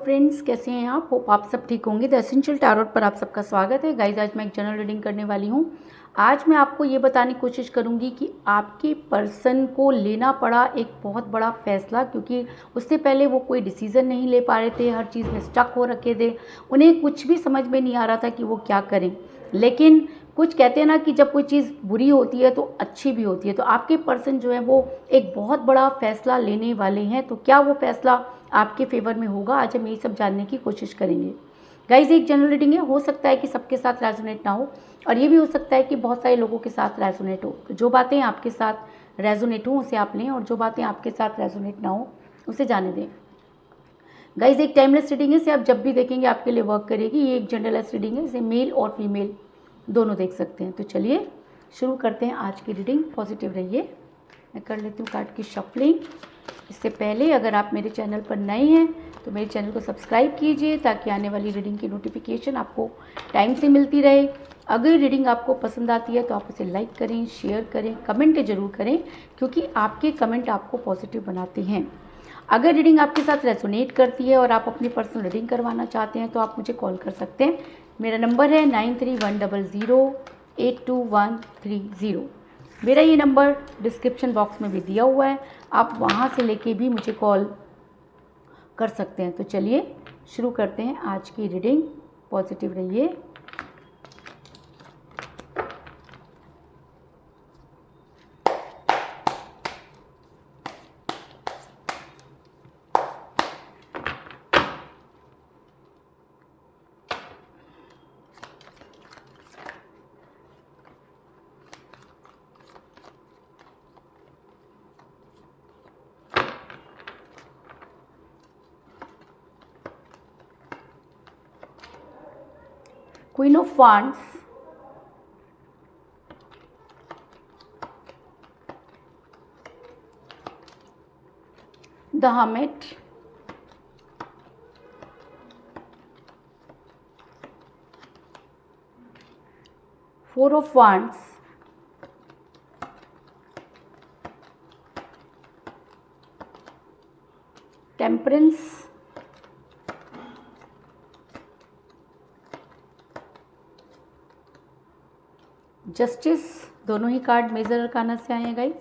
Friends, कैसे हैं आप? होप आप सब ठीक होंगे। द एसेंशियल टैरोट पर आप सबका स्वागत है। गाइज, आज मैं एक जनरल रीडिंग करने वाली हूँ। आज मैं आपको ये बताने की कोशिश करूँगी कि आपके पर्सन को लेना पड़ा एक बहुत बड़ा फैसला, क्योंकि उससे पहले वो कोई डिसीज़न नहीं ले पा रहे थे, हर चीज़ में स्टक हो रखे थे, उन्हें कुछ भी समझ में नहीं आ रहा था कि वो क्या करें। लेकिन कुछ कहते हैं ना कि जब कोई चीज़ बुरी होती है तो अच्छी भी होती है। तो आपके पर्सन जो है वो एक बहुत बड़ा फैसला लेने वाले हैं। तो क्या वो फैसला आपके फेवर में होगा? आज हम यही सब जानने की कोशिश करेंगे। गाइज, एक जनरल रीडिंग है, हो सकता है कि सबके साथ रेजोनेट ना हो, और ये भी हो सकता है कि बहुत सारे लोगों के साथ रेजोनेट हो। तो जो बातें आपके साथ रेजोनेट हो उसे आप लें, और जो बातें आपके साथ रेजोनेट ना हो उसे जाने दें। गाइज, एक टाइमलेस रीडिंग है, इसे आप जब भी देखेंगे आपके लिए वर्क करेगी। ये एक जनरलेस रीडिंग है, इसे मेल और फीमेल दोनों देख सकते हैं। तो चलिए शुरू करते हैं आज की रीडिंग। पॉजिटिव रहिए। मैं कर लेती हूँ कार्ड की शफलिंग। इससे पहले अगर आप मेरे चैनल पर नए हैं तो मेरे चैनल को सब्सक्राइब कीजिए, ताकि आने वाली रीडिंग की नोटिफिकेशन आपको टाइम से मिलती रहे। अगर रीडिंग आपको पसंद आती है तो आप उसे लाइक करें, शेयर करें, कमेंट ज़रूर करें, क्योंकि आपके कमेंट आपको पॉजिटिव बनाते हैं। अगर रीडिंग आपके साथ रेजोनेट करती है और आप अपनी पर्सनल रीडिंग करवाना चाहते हैं तो आप मुझे कॉल कर सकते हैं। मेरा नंबर है 9310082130। मेरा ये नंबर डिस्क्रिप्शन बॉक्स में भी दिया हुआ है, आप वहाँ से लेके भी मुझे कॉल कर सकते हैं। तो चलिए शुरू करते हैं आज की रीडिंग। पॉजिटिव रहिए। Queen of Wands, the Hermit, Four of Wands, Temperance, justice. दोनों ही कार्ड मेजर अरकाना से आए हैं guys.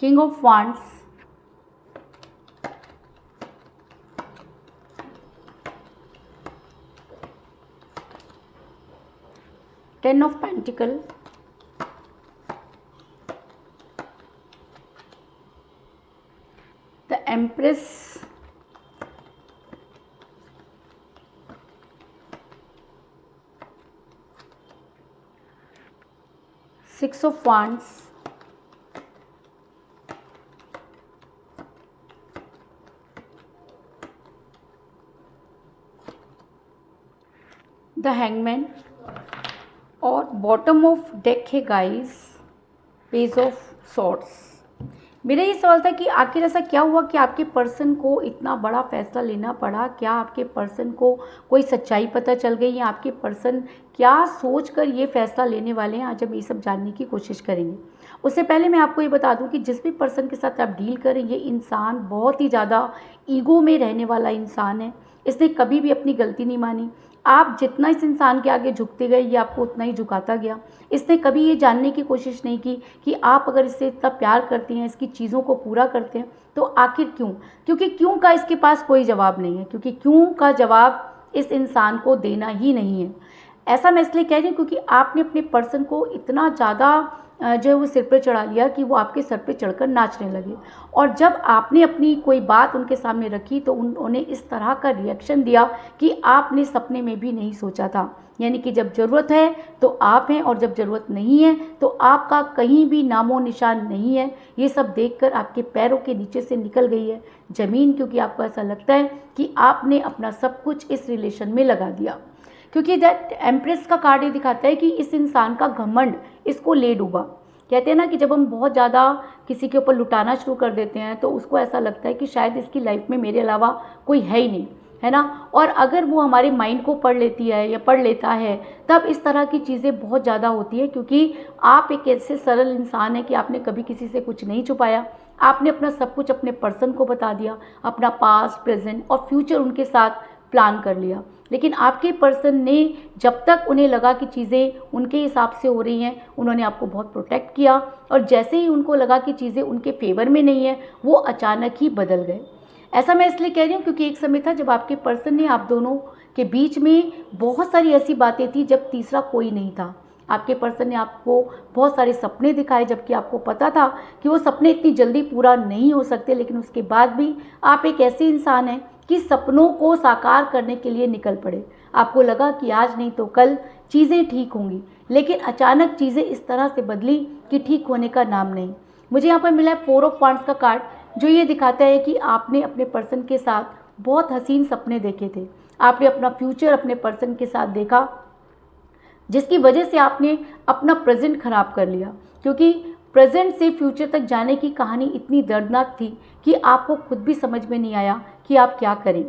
King of wands, ten of pentacle, the empress, six of wands, the hangman, और बॉटम ऑफ डेक है guys page of swords. मेरा ये सवाल था कि आखिर ऐसा क्या हुआ कि आपके पर्सन को इतना बड़ा फैसला लेना पड़ा? क्या आपके पर्सन को कोई सच्चाई पता चल गई, या आपके पर्सन क्या सोचकर ये फैसला लेने वाले हैं? आज हम ये सब जानने की कोशिश करेंगे। उससे पहले मैं आपको ये बता दूं कि जिस भी पर्सन के साथ आप डील करें, ये इंसान बहुत ही ज़्यादा ईगो में रहने वाला इंसान है। इसने कभी भी अपनी गलती नहीं मानी। आप जितना इस इंसान के आगे झुकते गए, ये आपको उतना ही झुकाता गया। इसने कभी ये जानने की कोशिश नहीं की कि आप अगर इससे इतना प्यार करती हैं, इसकी चीज़ों को पूरा करते हैं, तो आखिर क्यों? क्योंकि क्यों का इसके पास कोई जवाब नहीं है, क्योंकि क्यों का जवाब इस इंसान को देना ही नहीं है। ऐसा मैं इसलिए कह रही हूँ क्योंकि आपने अपने पर्सन को इतना ज़्यादा जो है वो सिर पे चढ़ा लिया कि वो आपके सर पे चढ़कर नाचने लगे। और जब आपने अपनी कोई बात उनके सामने रखी तो उन्होंने इस तरह का रिएक्शन दिया कि आपने सपने में भी नहीं सोचा था। यानी कि जब ज़रूरत है तो आप हैं, और जब ज़रूरत नहीं है तो आपका कहीं भी नामो निशान नहीं है। ये सब देखकर आपके पैरों के नीचे से निकल गई है ज़मीन, क्योंकि आपको ऐसा लगता है कि आपने अपना सब कुछ इस रिलेशन में लगा दिया। क्योंकि दैट एम्प्रेस का कार्ड ये दिखाता है कि इस इंसान का घमंड इसको ले डूबा। कहते हैं ना कि जब हम बहुत ज़्यादा किसी के ऊपर लुटाना शुरू कर देते हैं तो उसको ऐसा लगता है कि शायद इसकी लाइफ में मेरे अलावा कोई है ही नहीं, है ना। और अगर वो हमारे माइंड को पढ़ लेती है या पढ़ लेता है, तब इस तरह की चीज़ें बहुत ज़्यादा होती है। क्योंकि आप एक ऐसे सरल इंसान हैं कि आपने कभी किसी से कुछ नहीं छुपाया, आपने अपना सब कुछ अपने पर्सन को बता दिया, अपना पास्ट, प्रेजेंट और फ्यूचर उनके साथ प्लान कर लिया। लेकिन आपके पर्सन ने जब तक उन्हें लगा कि चीज़ें उनके हिसाब से हो रही हैं, उन्होंने आपको बहुत प्रोटेक्ट किया, और जैसे ही उनको लगा कि चीज़ें उनके फेवर में नहीं है, वो अचानक ही बदल गए। ऐसा मैं इसलिए कह रही हूँ क्योंकि एक समय था जब आपके पर्सन ने आप दोनों के बीच में बहुत सारी ऐसी बातें थी जब तीसरा कोई नहीं था। आपके पर्सन ने आपको बहुत सारे सपने दिखाए, जबकि आपको पता था कि वो सपने इतनी जल्दी पूरा नहीं हो सकते, लेकिन उसके बाद भी आप एक ऐसे इंसान हैं कि सपनों को साकार करने के लिए निकल पड़े। आपको लगा कि आज नहीं तो कल चीज़ें ठीक होंगी, लेकिन अचानक चीज़ें इस तरह से बदली कि ठीक होने का नाम नहीं। मुझे यहाँ पर मिला है 4 ऑफ वांड्स का कार्ड, जो ये दिखाता है कि आपने अपने पर्सन के साथ बहुत हसीन सपने देखे थे। आपने अपना फ्यूचर अपने पर्सन के साथ देखा, जिसकी वजह से आपने अपना प्रेजेंट खराब कर लिया, क्योंकि प्रेजेंट से फ्यूचर तक जाने की कहानी इतनी दर्दनाक थी कि आपको खुद भी समझ में नहीं आया कि आप क्या करें।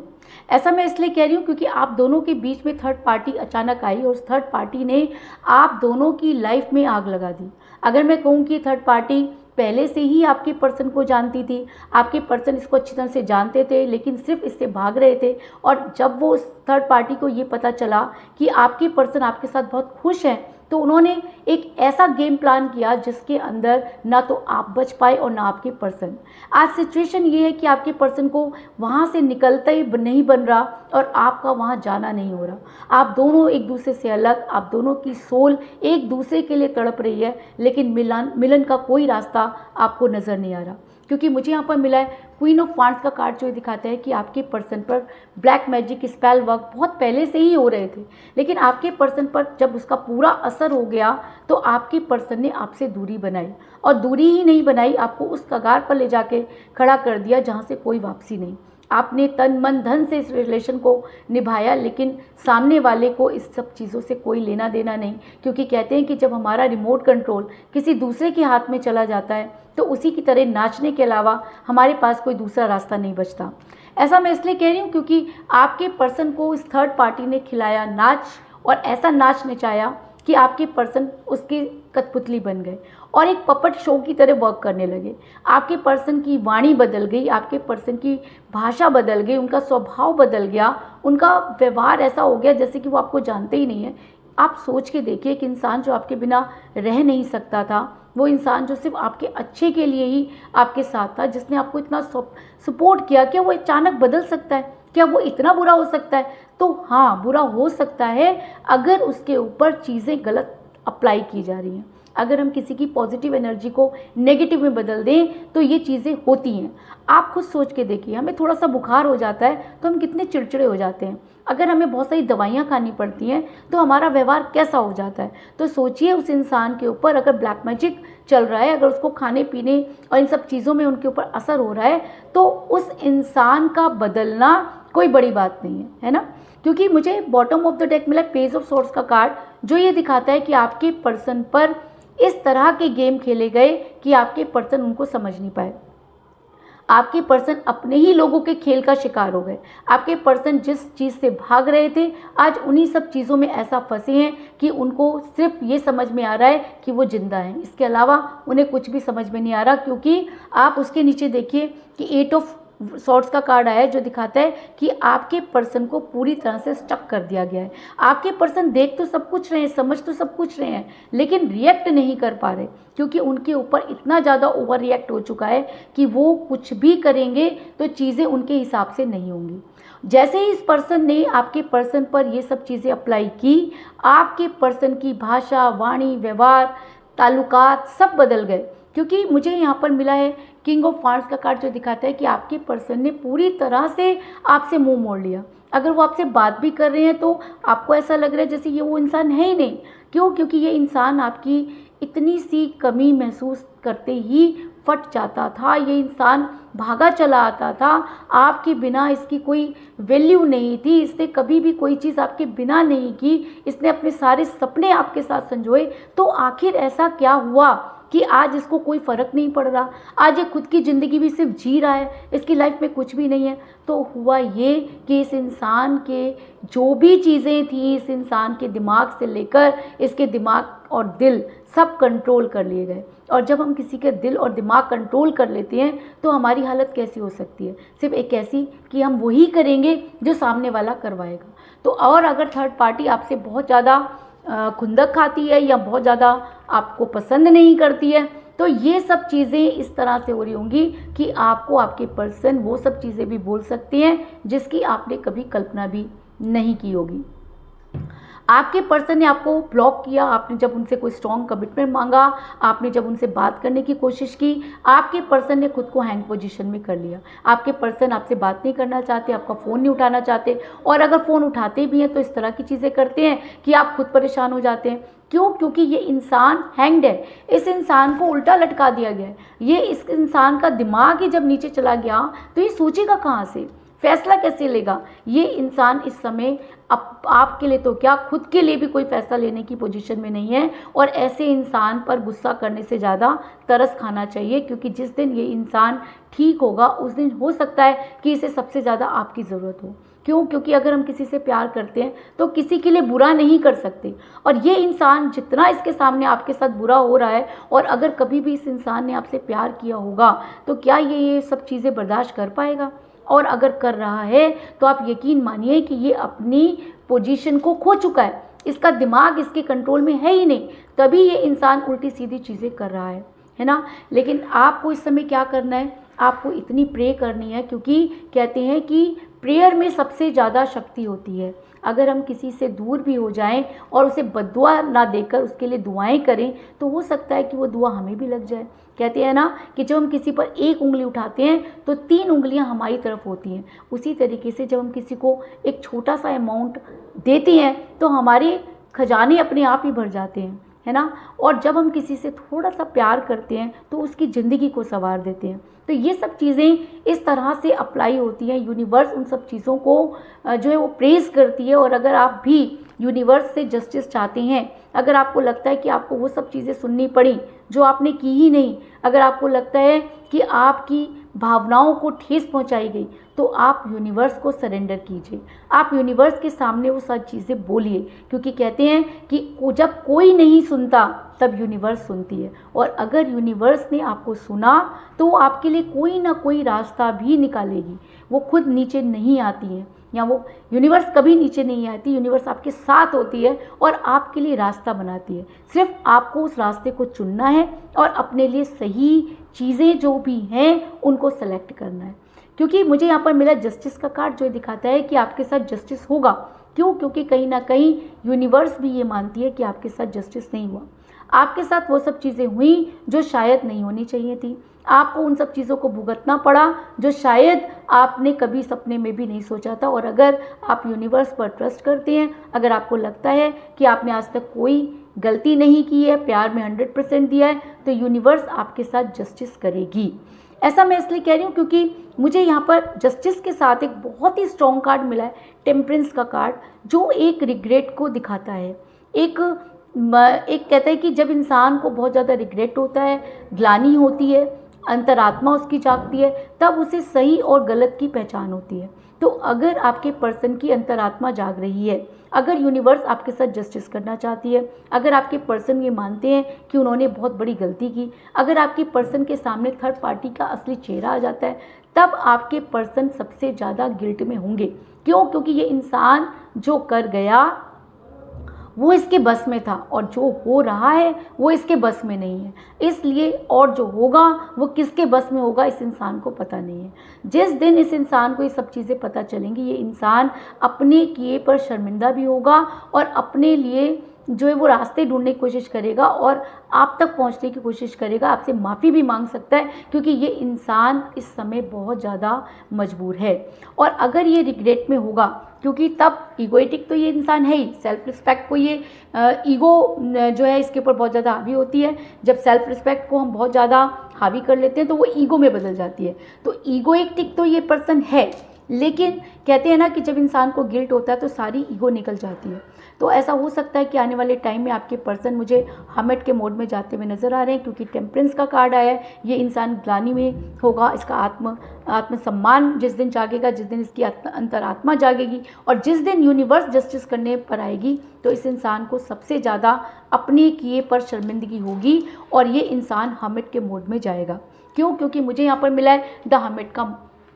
ऐसा मैं इसलिए कह रही हूँ क्योंकि आप दोनों के बीच में थर्ड पार्टी अचानक आई और उस थर्ड पार्टी ने आप दोनों की लाइफ में आग लगा दी। अगर मैं कहूँ कि थर्ड पार्टी पहले से ही आपके पर्सन को जानती थी, आपके पर्सन इसको अच्छी तरह से जानते थे, लेकिन सिर्फ इससे भाग रहे थे, और जब वो उस थर्ड पार्टी को ये पता चला कि आपके पर्सन आपके साथ बहुत खुश हैं, तो उन्होंने एक ऐसा गेम प्लान किया जिसके अंदर ना तो आप बच पाए और ना आपके पर्सन। आज सिचुएशन ये है कि आपके पर्सन को वहाँ से निकलता ही नहीं बन रहा और आपका वहाँ जाना नहीं हो रहा। आप दोनों एक दूसरे से अलग, आप दोनों की सोल एक दूसरे के लिए तड़प रही है, लेकिन मिलन का कोई रास्ता आपको नज़र नहीं आ रहा। क्योंकि मुझे यहाँ पर मिला है क्वीन ऑफ वांड्स का कार्ड, जो दिखाता है कि आपके पर्सन पर ब्लैक मैजिक स्पेल वर्क बहुत पहले से ही हो रहे थे, लेकिन आपके पर्सन पर जब उसका पूरा असर हो गया तो आपके पर्सन ने आपसे दूरी बनाई, और दूरी ही नहीं बनाई, आपको उस कगार पर ले जाके खड़ा कर दिया जहाँ से कोई वापसी नहीं। आपने तन मन धन से इस रिलेशन को निभाया, लेकिन सामने वाले को इस सब चीज़ों से कोई लेना देना नहीं, क्योंकि कहते हैं कि जब हमारा रिमोट कंट्रोल किसी दूसरे के हाथ में चला जाता है तो उसी की तरह नाचने के अलावा हमारे पास कोई दूसरा रास्ता नहीं बचता। ऐसा मैं इसलिए कह रही हूँ क्योंकि आपके पर्सन को इस थर्ड पार्टी ने खिलाया नाच, और ऐसा नाच नचाया कि आपके पर्सन उसकी कठपुतली बन गए और एक पपट शो की तरह वर्क करने लगे। आपके पर्सन की वाणी बदल गई, आपके पर्सन की भाषा बदल गई, उनका स्वभाव बदल गया, उनका व्यवहार ऐसा हो गया जैसे कि वो आपको जानते ही नहीं है। आप सोच के देखिए कि इंसान जो आपके बिना रह नहीं सकता था, वो इंसान जो सिर्फ आपके अच्छे के लिए ही आपके साथ था, जिसने आपको इतना सपोर्ट किया, क्या वो अचानक बदल सकता है? क्या वो इतना बुरा हो सकता है? तो हाँ, बुरा हो सकता है अगर उसके ऊपर चीज़ें गलत अप्लाई की जा रही हैं। अगर हम किसी की पॉजिटिव एनर्जी को नेगेटिव में बदल दें तो ये चीज़ें होती हैं। आप खुद सोच के देखिए, हमें थोड़ा सा बुखार हो जाता है तो हम कितने चिड़चिड़े हो जाते हैं। अगर हमें बहुत सारी दवाइयाँ खानी पड़ती हैं तो हमारा व्यवहार कैसा हो जाता है। तो सोचिए उस इंसान के ऊपर अगर ब्लैक मैजिक चल रहा है, अगर उसको खाने पीने और इन सब चीज़ों में उनके ऊपर असर हो रहा है, तो उस इंसान का बदलना कोई बड़ी बात नहीं है, है ना। क्योंकि मुझे बॉटम ऑफ द डेक मिला पेज ऑफ सोर्ड्स का कार्ड, जो ये दिखाता है कि आपके पर्सन पर इस तरह के गेम खेले गए कि आपके पर्सन उनको समझ नहीं पाए। आपके पर्सन अपने ही लोगों के खेल का शिकार हो गए। आपके पर्सन जिस चीज़ से भाग रहे थे, आज उन्हीं सब चीज़ों में ऐसा फंसे हैं कि उनको सिर्फ ये समझ में आ रहा है कि वो जिंदा हैं, इसके अलावा उन्हें कुछ भी समझ में नहीं आ रहा। क्योंकि आप उसके नीचे देखिए कि 8 ऑफ सॉर्ड्स का कार्ड आया है, जो दिखाता है कि आपके पर्सन को पूरी तरह से स्टक कर दिया गया है। आपके पर्सन देख तो सब कुछ रहे हैं, समझ तो सब कुछ रहे हैं, लेकिन रिएक्ट नहीं कर पा रहे, क्योंकि उनके ऊपर इतना ज़्यादा ओवर रिएक्ट हो चुका है कि वो कुछ भी करेंगे तो चीज़ें उनके हिसाब से नहीं होंगी। जैसे ही इस पर्सन ने आपके पर्सन पर ये सब चीज़ें अप्लाई की, आपके पर्सन की भाषा, वाणी, व्यवहार, ताल्लुकात सब बदल गए। क्योंकि मुझे यहाँ पर मिला है किंग ऑफ वांड्स का कार्ड, जो दिखाता है कि आपके पर्सन ने पूरी तरह से आपसे मुंह मोड़ लिया। अगर वो आपसे बात भी कर रहे हैं तो आपको ऐसा लग रहा है जैसे ये वो इंसान है ही नहीं। क्यों? क्योंकि ये इंसान आपकी इतनी सी कमी महसूस करते ही फट जाता था। ये इंसान भागा चला आता था, आपके बिना इसकी कोई वैल्यू नहीं थी, इसने कभी भी कोई चीज़ आपके बिना नहीं की, इसने अपने सारे सपने आपके साथ संजोए। तो आखिर ऐसा क्या हुआ कि आज इसको कोई फ़र्क नहीं पड़ रहा, आज ये खुद की ज़िंदगी भी सिर्फ जी रहा है, इसकी लाइफ में कुछ भी नहीं है। तो हुआ ये कि इस इंसान के जो भी चीज़ें थी, इस इंसान के दिमाग से लेकर इसके दिमाग और दिल सब कंट्रोल कर लिए गए। और जब हम किसी के दिल और दिमाग कंट्रोल कर लेते हैं तो हमारी हालत कैसी हो सकती है? सिर्फ एक ऐसी कि हम वही करेंगे जो सामने वाला करवाएगा। तो और अगर थर्ड पार्टी आपसे बहुत ज़्यादा खुंदक खाती है या बहुत ज़्यादा आपको पसंद नहीं करती है, तो ये सब चीज़ें इस तरह से हो रही होंगी कि आपको आपके पर्सन वो सब चीज़ें भी बोल सकते हैं जिसकी आपने कभी कल्पना भी नहीं की होगी। आपके पर्सन ने आपको ब्लॉक किया, आपने जब उनसे कोई स्ट्रॉन्ग कमिटमेंट मांगा, आपने जब उनसे बात करने की कोशिश की, आपके पर्सन ने खुद को हैंग पोजीशन में कर लिया। आपके पर्सन आपसे बात नहीं करना चाहते, आपका फ़ोन नहीं उठाना चाहते, और अगर फ़ोन उठाते भी हैं तो इस तरह की चीज़ें करते हैं कि आप खुद परेशान हो जाते हैं। क्यों? क्योंकि ये इंसान हैंग्ड है, इस इंसान को उल्टा लटका दिया गया है। ये इस इंसान का दिमाग ही जब नीचे चला गया तो ये सोचेगा कहाँ से, फैसला कैसे लेगा? ये इंसान इस समय आपके लिए तो क्या, खुद के लिए भी कोई फैसला लेने की पोजीशन में नहीं है। और ऐसे इंसान पर गुस्सा करने से ज़्यादा तरस खाना चाहिए, क्योंकि जिस दिन ये इंसान ठीक होगा उस दिन हो सकता है कि इसे सबसे ज़्यादा आपकी ज़रूरत हो। क्यों? क्योंकि अगर हम किसी से प्यार करते हैं तो किसी के लिए बुरा नहीं कर सकते, और ये इंसान जितना इसके सामने आपके साथ बुरा हो रहा है, और अगर कभी भी इस इंसान ने आपसे प्यार किया होगा तो क्या ये सब चीज़ें बर्दाश्त कर पाएगा? और अगर कर रहा है तो आप यकीन मानिए कि ये अपनी पोजीशन को खो चुका है, इसका दिमाग इसके कंट्रोल में है ही नहीं, तभी ये इंसान उल्टी सीधी चीज़ें कर रहा है ना। लेकिन आपको इस समय क्या करना है? आपको इतनी प्रे करनी है, क्योंकि कहते हैं कि प्रेयर में सबसे ज़्यादा शक्ति होती है। अगर हम किसी से दूर भी हो जाएं और उसे बद्दुआ ना देकर उसके लिए दुआएं करें तो हो सकता है कि वो दुआ हमें भी लग जाए। कहते हैं ना कि जब हम किसी पर एक उंगली उठाते हैं तो 3 उंगलियां हमारी तरफ होती हैं। उसी तरीके से जब हम किसी को एक छोटा सा अमाउंट देते हैं तो हमारे खजाने अपने आप ही भर जाते हैं, है ना। और जब हम किसी से थोड़ा सा प्यार करते हैं तो उसकी ज़िंदगी को संवार देते हैं। तो ये सब चीज़ें इस तरह से अप्लाई होती हैं। यूनिवर्स उन सब चीज़ों को जो है वो प्रेज़ करती है। और अगर आप भी यूनिवर्स से जस्टिस चाहते हैं, अगर आपको लगता है कि आपको वो सब चीज़ें सुननी पड़ी जो आपने की ही नहीं, अगर आपको लगता है कि आपकी भावनाओं को ठेस पहुंचाई गई, तो आप यूनिवर्स को सरेंडर कीजिए। आप यूनिवर्स के सामने वो सब चीज़ें बोलिए, क्योंकि कहते हैं कि जब कोई नहीं सुनता तब यूनिवर्स सुनती है। और अगर यूनिवर्स ने आपको सुना तो वो आपके लिए कोई ना कोई रास्ता भी निकालेगी। वो खुद नीचे नहीं आती है, या वो यूनिवर्स कभी नीचे नहीं आती, यूनिवर्स आपके साथ होती है और आपके लिए रास्ता बनाती है। सिर्फ आपको उस रास्ते को चुनना है और अपने लिए सही चीज़ें जो भी हैं उनको सेलेक्ट करना है। क्योंकि मुझे यहाँ पर मिला जस्टिस का कार्ड, जो दिखाता है कि आपके साथ जस्टिस होगा। क्यों? क्योंकि कहीं ना कहीं यूनिवर्स भी ये मानती है कि आपके साथ जस्टिस नहीं हुआ। आपके साथ वो सब चीज़ें हुई जो शायद नहीं होनी चाहिए थी। आपको उन सब चीज़ों को भुगतना पड़ा जो शायद आपने कभी सपने में भी नहीं सोचा था। और अगर आप यूनिवर्स पर ट्रस्ट करते हैं, अगर आपको लगता है कि आपने आज तक कोई गलती नहीं की है, प्यार में 100% दिया है, तो यूनिवर्स आपके साथ जस्टिस करेगी। ऐसा मैं इसलिए कह रही हूँ क्योंकि मुझे यहाँ पर जस्टिस के साथ एक बहुत ही स्ट्रॉन्ग कार्ड मिला है, टेम्परेंस का कार्ड, जो एक रिग्रेट को दिखाता है। एक कहता है कि जब इंसान को बहुत ज़्यादा रिग्रेट होता है, ग्लानि होती है, अंतरात्मा उसकी जागती है, तब उसे सही और गलत की पहचान होती है। तो अगर आपके पर्सन की अंतरात्मा जाग रही है, अगर यूनिवर्स आपके साथ जस्टिस करना चाहती है, अगर आपके पर्सन ये मानते हैं कि उन्होंने बहुत बड़ी गलती की, अगर आपके पर्सन के सामने थर्ड पार्टी का असली चेहरा आ जाता है, तब आपके पर्सन सबसे ज़्यादा गिल्ट में होंगे। क्यों? क्योंकि ये इंसान जो कर गया वो इसके बस में था, और जो हो रहा है वो इसके बस में नहीं है। इसलिए और जो होगा वो किसके बस में होगा इस इंसान को पता नहीं है। जिस दिन इस इंसान को ये सब चीज़ें पता चलेंगी, ये इंसान अपने किए पर शर्मिंदा भी होगा और अपने लिए जो है वो रास्ते ढूंढने की कोशिश करेगा और आप तक पहुंचने की कोशिश करेगा। आपसे माफ़ी भी मांग सकता है, क्योंकि ये इंसान इस समय बहुत ज़्यादा मजबूर है। और अगर ये रिग्रेट में होगा, क्योंकि तब ईगोइटिक तो ये इंसान है ही, सेल्फ रिस्पेक्ट को ये ईगो जो है इसके ऊपर बहुत ज़्यादा हावी होती है। जब सेल्फ रिस्पेक्ट को हम बहुत ज़्यादा हावी कर लेते हैं तो वो ईगो में बदल जाती है। तो ईगोइटिक तो ये पर्सन है, लेकिन कहते हैं ना कि जब इंसान को गिल्ट होता है तो सारी ईगो निकल जाती है। तो ऐसा हो सकता है कि आने वाले टाइम में आपके पर्सन मुझे हमेट के मोड में जाते हुए नज़र आ रहे हैं, क्योंकि टेम्परेंस का कार्ड आया है। ये इंसान ग्लानि में होगा, इसका आत्मसम्मान जिस दिन जागेगा, जिस दिन इसकी अंतरात्मा जागेगी और जिस दिन यूनिवर्स जस्टिस करने पर आएगी, तो इस इंसान को सबसे ज़्यादा अपने किए पर शर्मिंदगी होगी और ये इंसान हमेट के मोड में जाएगा। क्यों? क्योंकि मुझे यहाँ पर मिला है द हमेट का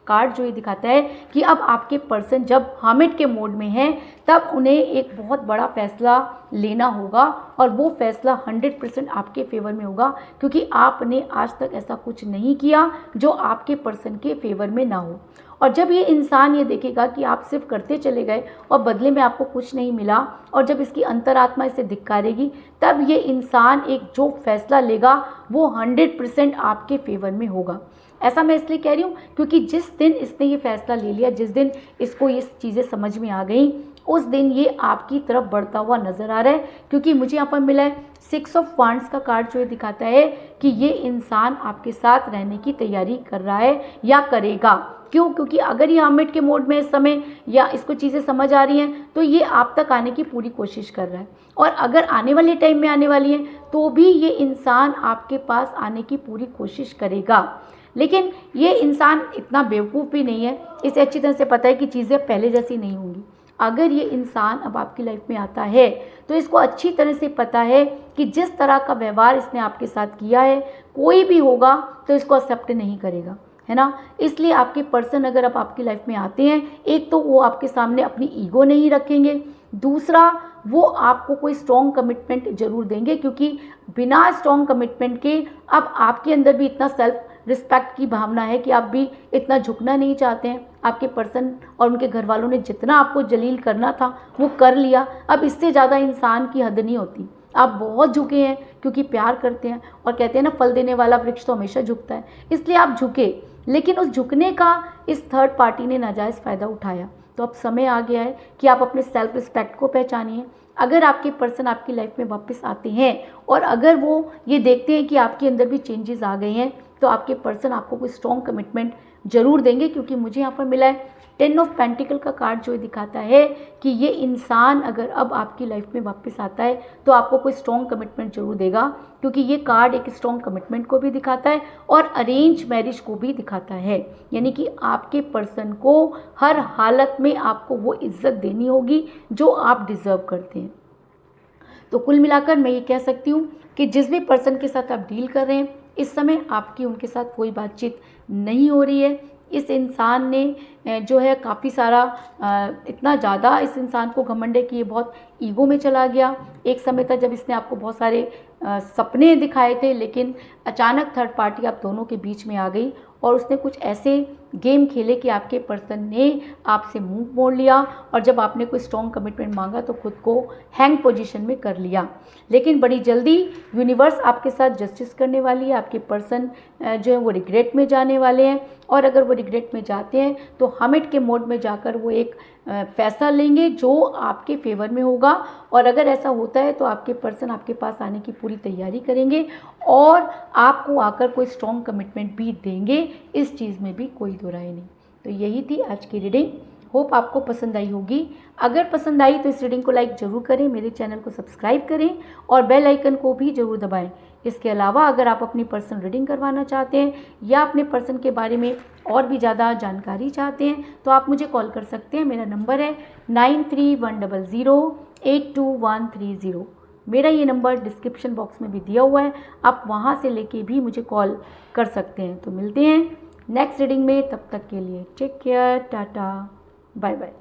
कार्ड, जो ये दिखाता है कि अब आपके पर्सन जब हमेट के मोड में हैं तब उन्हें एक बहुत बड़ा फैसला लेना होगा और वो फैसला 100% आपके फेवर में होगा, क्योंकि आपने आज तक ऐसा कुछ नहीं किया जो आपके पर्सन के फेवर में ना हो। और जब ये इंसान ये देखेगा कि आप सिर्फ करते चले गए और बदले में आपको कुछ नहीं मिला, और जब इसकी अंतरात्मा इसे धिक्कारेगी, तब ये इंसान एक जो फैसला लेगा वो 100% आपके फेवर में होगा। ऐसा मैं इसलिए कह रही हूँ क्योंकि जिस दिन इसने ये फैसला ले लिया, जिस दिन इसको ये चीज़ें समझ में आ गई, उस दिन ये आपकी तरफ बढ़ता हुआ नज़र आ रहा है। क्योंकि मुझे यहाँ पर मिला है 6 ऑफ वांड्स का कार्ड, जो ये दिखाता है कि ये इंसान आपके साथ रहने की तैयारी कर रहा है या करेगा। क्यों? क्योंकि अगर ये हमेट के मोड में इस समय या इसको चीज़ें समझ आ रही हैं तो ये आप तक आने की पूरी कोशिश कर रहा है, और अगर आने वाले टाइम में आने वाली हैं तो भी ये इंसान आपके पास आने की पूरी कोशिश करेगा। लेकिन ये इंसान इतना बेवकूफ़ भी नहीं है, इसे अच्छी तरह से पता है कि चीज़ें पहले जैसी नहीं होंगी। अगर ये इंसान अब आपकी लाइफ में आता है तो इसको अच्छी तरह से पता है कि जिस तरह का व्यवहार इसने आपके साथ किया है, कोई भी होगा तो इसको एक्सेप्ट नहीं करेगा, है ना। इसलिए आपके पर्सन अगर अब आपकी लाइफ में आते हैं, एक तो वो आपके सामने अपनी ईगो नहीं रखेंगे, दूसरा वो आपको कोई स्ट्रॉन्ग कमिटमेंट जरूर देंगे, क्योंकि बिना स्ट्रॉन्ग कमिटमेंट के अब आपके अंदर भी इतना सेल्फ रिस्पेक्ट की भावना है कि आप भी इतना झुकना नहीं चाहते हैं। आपके पर्सन और उनके घर वालों ने जितना आपको जलील करना था वो कर लिया, अब इससे ज़्यादा इंसान की हद नहीं होती। आप बहुत झुके हैं क्योंकि प्यार करते हैं, और कहते हैं ना फल देने वाला वृक्ष तो हमेशा झुकता है, इसलिए आप झुके। लेकिन उस झुकने का इस थर्ड पार्टी ने नाजायज़ फ़ायदा उठाया। तो अब समय आ गया है कि आप अपने सेल्फ रिस्पेक्ट को पहचानिए। अगर आपके पर्सन आपकी लाइफ में वापस आते हैं और अगर वो ये देखते हैं कि आपके अंदर भी चेंजेस आ गए हैं, तो आपके पर्सन आपको कोई स्ट्रॉन्ग कमिटमेंट जरूर देंगे। क्योंकि मुझे यहाँ पर मिला है 10 ऑफ पेंटिकल का कार्ड, जो दिखाता है कि ये इंसान अगर अब आपकी लाइफ में वापस आता है तो आपको कोई स्ट्रॉन्ग कमिटमेंट जरूर देगा, क्योंकि ये कार्ड एक स्ट्रॉन्ग कमिटमेंट को भी दिखाता है और अरेंज मैरिज को भी दिखाता है। यानी कि आपके पर्सन को हर हालत में आपको वो इज्जत देनी होगी जो आप डिज़र्व करते हैं। तो कुल मिलाकर मैं ये कह सकती हूँ कि जिस भी पर्सन के साथ आप डील कर रहे हैं, इस समय आपकी उनके साथ कोई बातचीत नहीं हो रही है। इस इंसान ने जो है काफ़ी सारा इतना ज़्यादा इस इंसान को घमंड है कि ये बहुत ईगो में चला गया। एक समय था जब इसने आपको बहुत सारे सपने दिखाए थे, लेकिन अचानक थर्ड पार्टी आप दोनों के बीच में आ गई और उसने कुछ ऐसे गेम खेले कि आपके पर्सन ने आपसे मुंह मोड़ लिया, और जब आपने कोई स्ट्रॉन्ग कमिटमेंट मांगा तो खुद को हैंग पोजीशन में कर लिया। लेकिन बड़ी जल्दी यूनिवर्स आपके साथ जस्टिस करने वाली है। आपके पर्सन जो है वो रिग्रेट में जाने वाले हैं, और अगर वो रिग्रेट में जाते हैं तो हमेट के मोड में जाकर वो एक फैसला लेंगे जो आपके फेवर में होगा। और अगर ऐसा होता है तो आपके पर्सन आपके पास आने की पूरी तैयारी करेंगे और आपको आकर कोई स्ट्रॉन्ग कमिटमेंट भी देंगे, इस चीज़ में भी कोई दो राय नहीं। तो यही थी आज की रीडिंग, होप आपको पसंद आई होगी। अगर पसंद आई तो इस रीडिंग को लाइक ज़रूर करें, मेरे चैनल को सब्सक्राइब करें और बेल आइकन को भी ज़रूर दबाएं। इसके अलावा अगर आप अपनी पर्सनल रीडिंग करवाना चाहते हैं या अपने पर्सन के बारे में और भी ज़्यादा जानकारी चाहते हैं तो आप मुझे कॉल कर सकते हैं। मेरा नंबर है 9310082130। मेरा ये नंबर डिस्क्रिप्शन बॉक्स में भी दिया हुआ है, आप वहाँ से लेके भी मुझे कॉल कर सकते हैं। तो मिलते हैं नेक्स्ट रीडिंग में, तब तक के लिए take care, tata, bye bye.